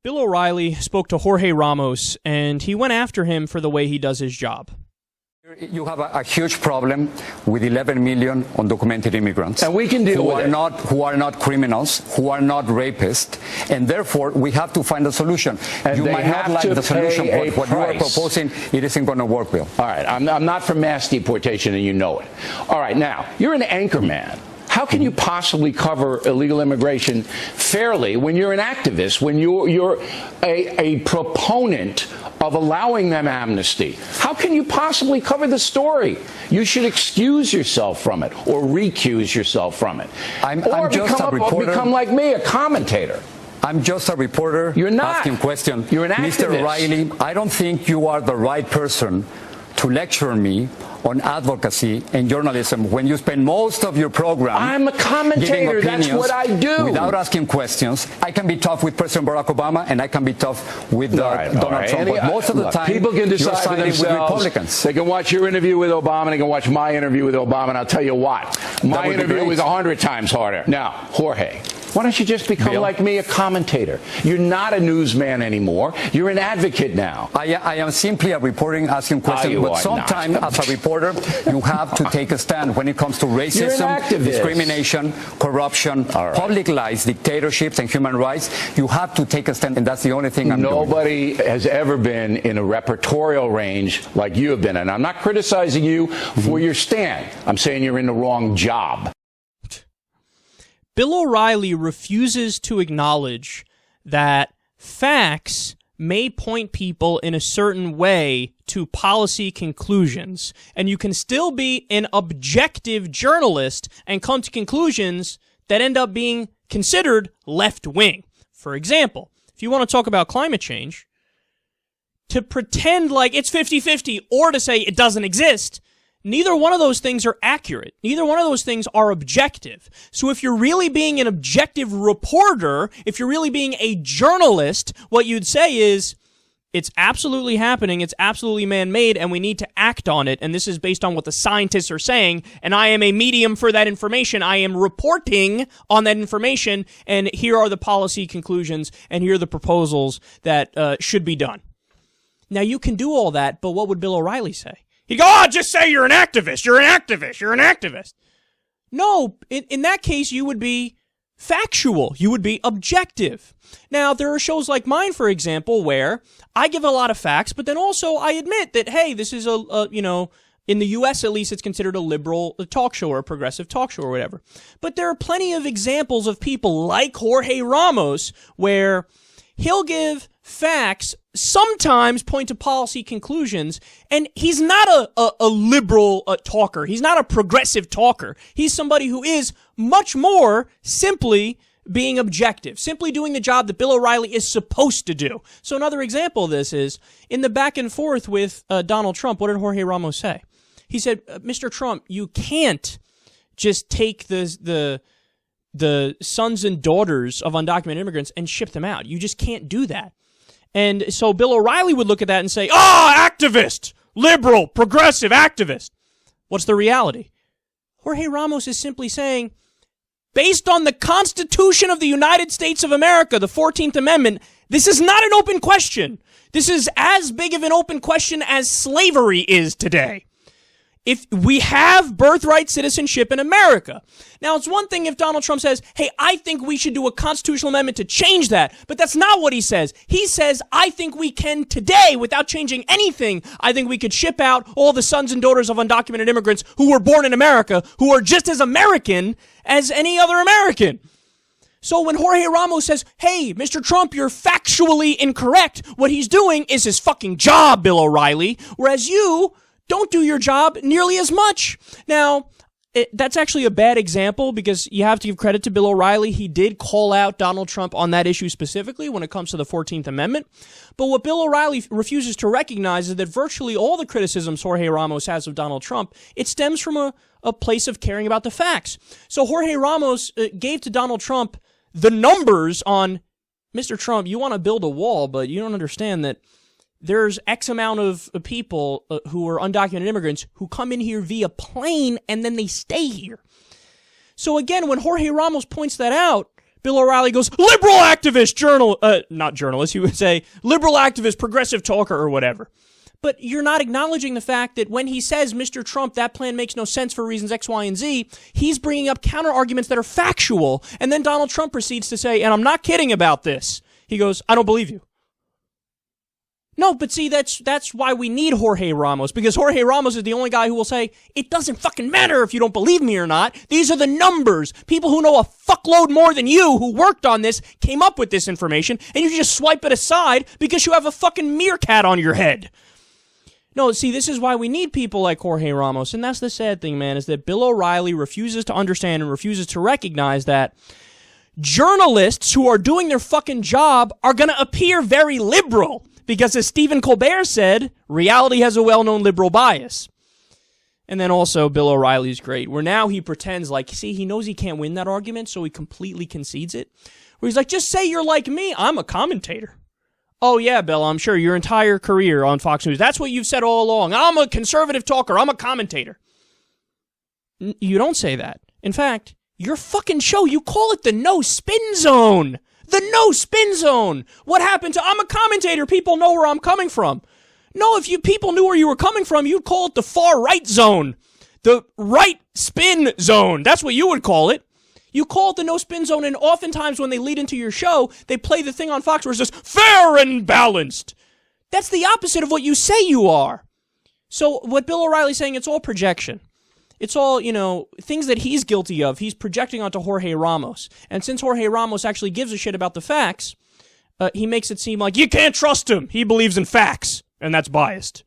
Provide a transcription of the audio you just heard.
Bill O'Reilly spoke to Jorge Ramos, and he went after him for the way he does his job. You have a huge problem with 11 million undocumented immigrants. And we can deal with it. Who are not criminals, who are not rapists, and therefore we have to find a solution. And you might not like the solution, but what you are proposing, it isn't going to work, Bill. All right, I'm not for mass deportation, and you know it. All right, now, you're an anchor man. How can you possibly cover illegal immigration fairly when you're an activist, when you're a proponent of allowing them amnesty? How can you possibly cover the story? You should excuse yourself from it or recuse yourself from it. I'm just a reporter. Become like me, a commentator. I'm just a reporter. You're not. Asking questions. You're an activist. Mr. O'Reilly, I don't think you are the right person to lecture me on advocacy and journalism when you spend most of your program I'm a commentator. That's what I do. Without asking questions. I can be tough with President Barack Obama, and I can be tough with Donald Trump. But most of the time, people can decide for themselves. With Republicans. They can watch your interview with Obama. They can watch my interview with Obama. And I'll tell you what, my interview was 100 times harder. Now, Jorge, why don't you just become like me, a commentator? You're not a newsman anymore. You're an advocate now. I am simply a reporter asking questions. But sometimes, as a reporter, you have to take a stand when it comes to racism, discrimination, corruption, public lies, dictatorships, and human rights. You have to take a stand, and that's the only thing I'm doing. Nobody has ever been in a reportorial range like you have been. And I'm not criticizing you for your stand. I'm saying you're in the wrong job. Bill O'Reilly refuses to acknowledge that facts may point people in a certain way to policy conclusions, and you can still be an objective journalist and come to conclusions that end up being considered left-wing. For example, if you want to talk about climate change, to pretend like it's 50-50 or to say it doesn't exist, neither one of those things are accurate. Neither one of those things are objective. So if you're really being an objective reporter, if you're really being a journalist, what you'd say is, it's absolutely happening, it's absolutely man-made, and we need to act on it, and this is based on what the scientists are saying, and I am a medium for that information. I am reporting on that information, and here are the policy conclusions, and here are the proposals that should be done. Now, you can do all that, but what would Bill O'Reilly say? He'd go, just say you're an activist, you're an activist, you're an activist. No, in that case, you would be factual. You would be objective. Now, there are shows like mine, for example, where I give a lot of facts, but then also I admit that, hey, this is in the U.S. at least, it's considered a liberal talk show or a progressive talk show or whatever. But there are plenty of examples of people like Jorge Ramos where he'll give facts, sometimes point to policy conclusions, and he's not a liberal talker. He's not a progressive talker. He's somebody who is much more simply being objective, simply doing the job that Bill O'Reilly is supposed to do. So another example of this is, in the back and forth with Donald Trump, what did Jorge Ramos say? He said, Mr. Trump, you can't just take the sons and daughters of undocumented immigrants and ship them out. You just can't do that. And so Bill O'Reilly would look at that and say, activist, liberal, progressive, activist. What's the reality? Jorge Ramos is simply saying, based on the Constitution of the United States of America, the 14th Amendment, this is not an open question. This is as big of an open question as slavery is today. If we have birthright citizenship in America. Now, it's one thing if Donald Trump says, hey, I think we should do a constitutional amendment to change that. But that's not what he says. He says, I think we can today, without changing anything, I think we could ship out all the sons and daughters of undocumented immigrants who were born in America, who are just as American as any other American. So when Jorge Ramos says, hey, Mr. Trump, you're factually incorrect, what he's doing is his fucking job, Bill O'Reilly, whereas you don't do your job nearly as much. Now, that's actually a bad example because you have to give credit to Bill O'Reilly. He did call out Donald Trump on that issue specifically when it comes to the 14th Amendment. But what Bill O'Reilly refuses to recognize is that virtually all the criticisms Jorge Ramos has of Donald Trump, it stems from a place of caring about the facts. So Jorge Ramos gave to Donald Trump the numbers on, Mr. Trump, you want to build a wall, but you don't understand that there's X amount of people who are undocumented immigrants who come in here via plane and then they stay here. So again, when Jorge Ramos points that out, Bill O'Reilly goes, liberal activist, not journalist, he would say, liberal activist, progressive talker, or whatever. But you're not acknowledging the fact that when he says, Mr. Trump, that plan makes no sense for reasons X, Y, and Z, he's bringing up counter-arguments that are factual, and then Donald Trump proceeds to say, and I'm not kidding about this. He goes, I don't believe you. No, but see, that's why we need Jorge Ramos, because Jorge Ramos is the only guy who will say, it doesn't fucking matter if you don't believe me or not. These are the numbers. People who know a fuckload more than you, who worked on this, came up with this information, and you just swipe it aside because you have a fucking meerkat on your head. No, see, this is why we need people like Jorge Ramos, and that's the sad thing, man, is that Bill O'Reilly refuses to understand and refuses to recognize that journalists who are doing their fucking job are going to appear very liberal. Because as Stephen Colbert said, reality has a well-known liberal bias. And then also, Bill O'Reilly's great, where now he pretends like, see, he knows he can't win that argument, so he completely concedes it. Where he's like, just say you're like me, I'm a commentator. Oh yeah, Bill, I'm sure your entire career on Fox News, that's what you've said all along. I'm a conservative talker, I'm a commentator. You don't say that. In fact, your fucking show, you call it the No Spin Zone. The No Spin Zone. What happened to, I'm a commentator, people know where I'm coming from. No, if people knew where you were coming from, you'd call it the far right zone. The right spin zone. That's what you would call it. You call it the No Spin Zone, and oftentimes when they lead into your show, they play the thing on Fox where it says, fair and balanced. That's the opposite of what you say you are. So what Bill O'Reilly's saying, it's all projection. It's all, things that he's guilty of, he's projecting onto Jorge Ramos. And since Jorge Ramos actually gives a shit about the facts, he makes it seem like you can't trust him. He believes in facts, and that's biased.